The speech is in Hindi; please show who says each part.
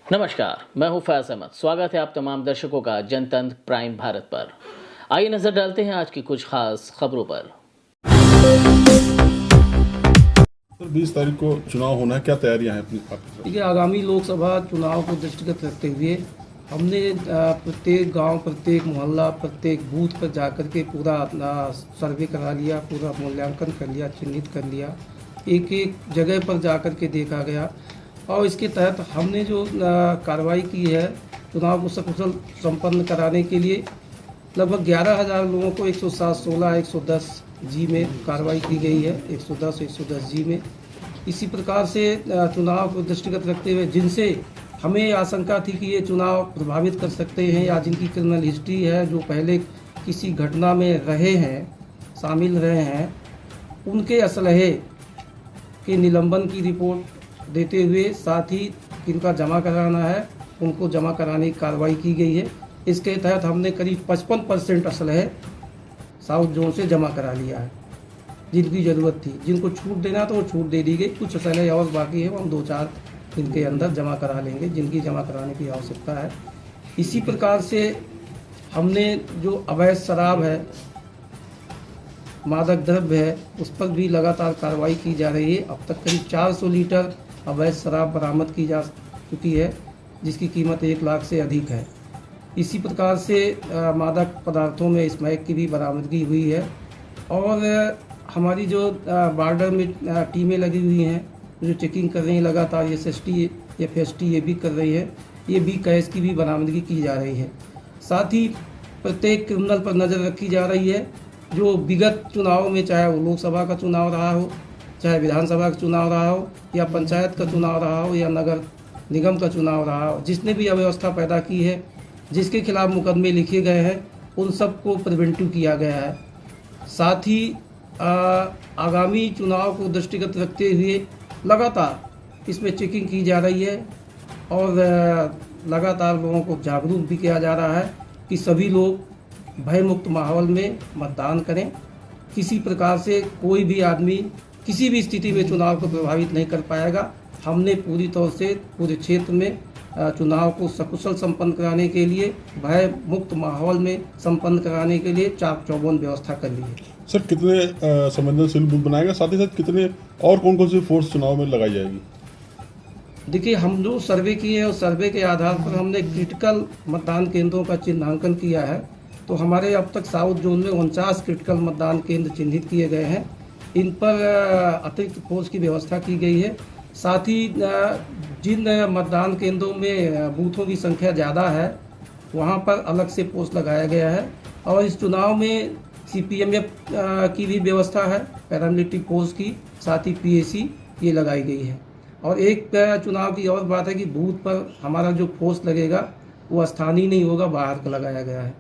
Speaker 1: नमस्कार, मैं हूं फैज अहमद। स्वागत है आप तमाम दर्शकों का जनतंत्र प्राइम भारत पर। आइए नजर डालते हैं आज की कुछ खास खबरों पर।
Speaker 2: सर 20 तारीख को चुनाव होना है, क्या तैयारियां हैं अपनी आपकी?
Speaker 3: देखिए, आगामी लोकसभा चुनाव को दृष्टिगत रखते हुए हमने प्रत्येक गांव, प्रत्येक मोहल्ला, प्रत्येक बूथ पर जाकर के पूरा सर्वे करा लिया, पूरा मूल्यांकन कर लिया, चिन्हित कर लिया। एक एक जगह पर जाकर के देखा गया और इसके तहत हमने जो कार्रवाई की है चुनाव को सकुशल संपन्न कराने के लिए लगभग 11,000 लोगों को 107-16 110 जी में कार्रवाई की गई है। 110 जी में इसी प्रकार से चुनाव को दृष्टिगत रखते हुए जिनसे हमें आशंका थी कि ये चुनाव प्रभावित कर सकते हैं या जिनकी क्रिमिनल हिस्ट्री है, जो पहले किसी घटना में रहे हैं, शामिल रहे हैं, उनके असलहे के निलंबन की रिपोर्ट देते हुए साथ ही किनका जमा कराना है उनको जमा कराने की कार्रवाई की गई है। इसके तहत हमने करीब 55% असलहे साउथ जोन से जमा करा लिया है। जिनकी ज़रूरत थी, जिनको छूट देना तो वो छूट दे दी गई। कुछ असलहे और बाकी है, वो हम 2-4 दिन के अंदर जमा करा लेंगे जिनकी जमा कराने की आवश्यकता है। इसी प्रकार से हमने जो अवैध शराब है, मादक द्रव्य है, उस पर भी लगातार कार्रवाई की जा रही है। अब तक करीब 400 लीटर अवैध शराब बरामद की जा चुकी है जिसकी कीमत 1 लाख से अधिक है। इसी प्रकार से मादक पदार्थों में स्मैक की भी बरामदगी हुई है और हमारी जो बॉर्डर में टीमें लगी हुई हैं जो चेकिंग कर रही हैं लगातार, SST FST ये भी कर रही है, ये भी कैश की भी बरामदगी की जा रही है। साथ ही प्रत्येक क्रिमिनल पर नज़र रखी जा रही है जो विगत चुनाव में, चाहे वो लोकसभा का चुनाव रहा हो, चाहे विधानसभा का चुनाव रहा हो, या पंचायत का चुनाव रहा हो, या नगर निगम का चुनाव रहा हो, जिसने भी अव्यवस्था पैदा की है, जिसके खिलाफ मुकदमे लिखे गए हैं, उन सबको प्रिवेंटिव किया गया है। साथ ही आगामी चुनाव को दृष्टिगत रखते हुए लगातार इसमें चेकिंग की जा रही है और लगातार लोगों को जागरूक भी किया जा रहा है कि सभी लोग भयमुक्त माहौल में मतदान करें। किसी प्रकार से कोई भी आदमी किसी भी स्थिति में चुनाव को प्रभावित नहीं कर पाएगा। हमने पूरी तौर से पूरे क्षेत्र में चुनाव को सकुशल संपन्न कराने के लिए, भय मुक्त माहौल में संपन्न कराने के लिए चाक चौबंद व्यवस्था कर ली है।
Speaker 2: सर कितने संवेदनशील बूथ बनाएगा, साथ ही साथ कितने और कौन कौन सी फोर्स चुनाव में लगाई जाएगी?
Speaker 3: देखिए, हम जो सर्वे किए हैं उस सर्वे के आधार पर हमने क्रिटिकल मतदान केंद्रों का चिन्हांकन किया है। तो हमारे अब तक साउथ जोन में 49 क्रिटिकल मतदान केंद्र चिन्हित किए गए हैं। इन पर अतिरिक्त फोर्स की व्यवस्था की गई है। साथ ही जिन मतदान केंद्रों में बूथों की संख्या ज़्यादा है वहां पर अलग से पोस्ट लगाया गया है और इस चुनाव में CPMF की भी व्यवस्था है, पैरामिलिट्री फोर्स की, साथ ही PAC ये लगाई गई है। और एक चुनाव की और बात है कि बूथ पर हमारा जो फोर्स लगेगा वो स्थानीय नहीं होगा, बाहर का लगाया गया है।